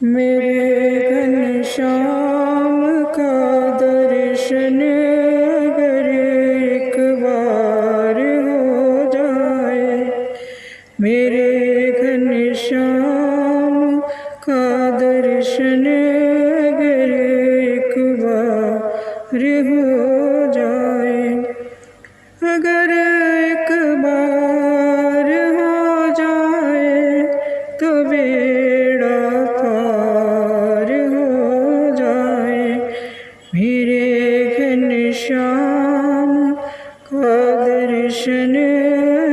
मेरे घनश्याम का दर्शन अगर एक बार हो जाए, मेरे घनश्याम का दर्शन अगर एक बार हो जाए, अगर एक बार हो जाए तो बेड़ा पार हो जाए। मेरे घनश्याम का दर्शन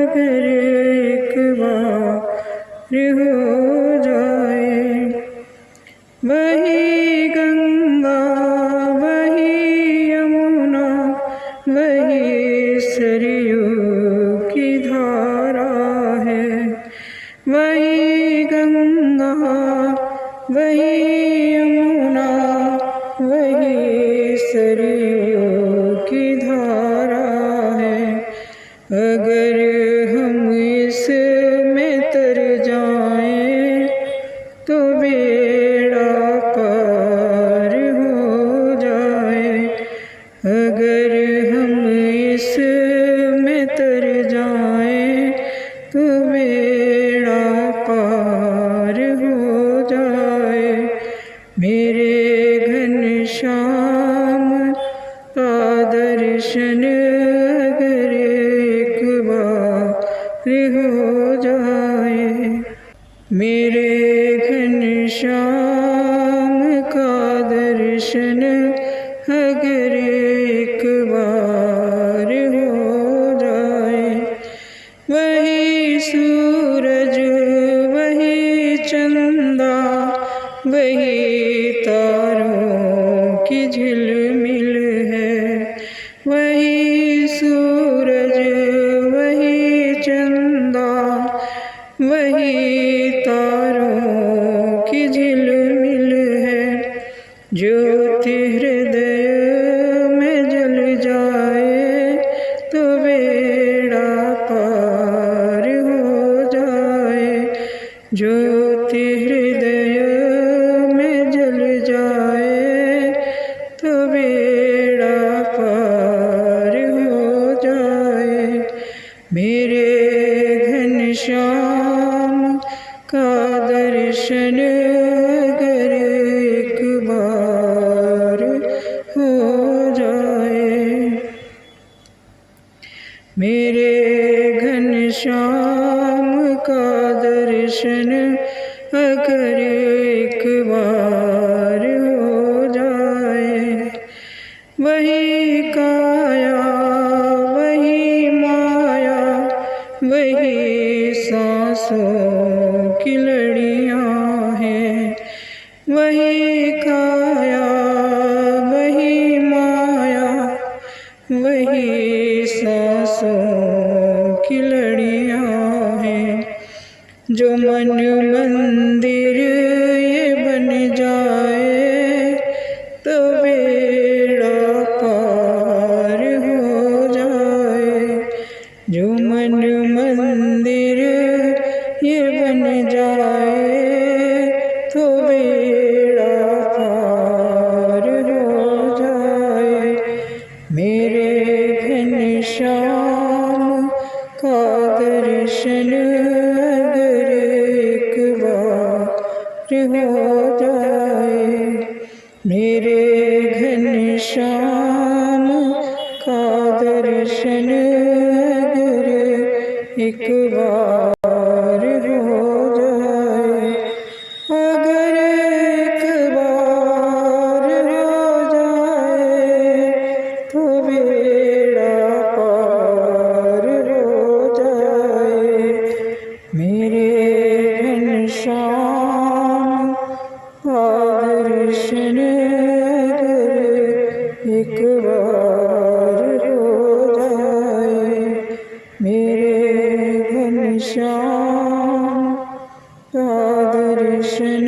अगर एक बार हो जाए, वही गंगा वही यमुना वही सरयू की धारा है, वही गंगा वही यमुना वही सरयू की धारा है। अगर हम इसमें तर जाएं तो बेड़ा पार हो जाए, अगर हम इसमें तर जाएं तो बेड़ा पार हो जाए। मेरे घनश्याम का दर्शन अगर एक बार हो जाए, मेरे घनश्याम का दर्शन अगर एक बार हो जाए, वही सूरज वही चंदा वही तारों की झिलमिल है, वही सूरज वही चंदा वही तारों की झिलमिल है। ज्योति हृदय में जल जाए तो बेड़ा पार हो जाए, ज्योति हृदय में जल जाए तो बेड़ा पार हो जाए। मेरे घनश्याम का दर्शन अगर एक बार हो जाए, मेरे घनश्याम का दर्शन अगर एक बार हो जाए, वही काया वही माया वही सांसों की लड़ियाँ हैं, वही काया वही माया वही सांसों की लड़ियाँ हैं। जो मन मंदिर ये बन जाए तो बेड़ा पार हो जाए, जो मन मंदिर ये बन जाए तो बेड़ा पार हो जाए। मेरे घनश्याम का दर्शन अगर एक बार हो जाए, मेरे घनश्याम का दर्शन अगर एक बार हो जाए, अगर एक बार हो जाए तो बेड़ा पार हो जाए। मेरे घनश्याम का दर्शन अगर एक बार हो जाए, मेरे घनश्याम का दर्शन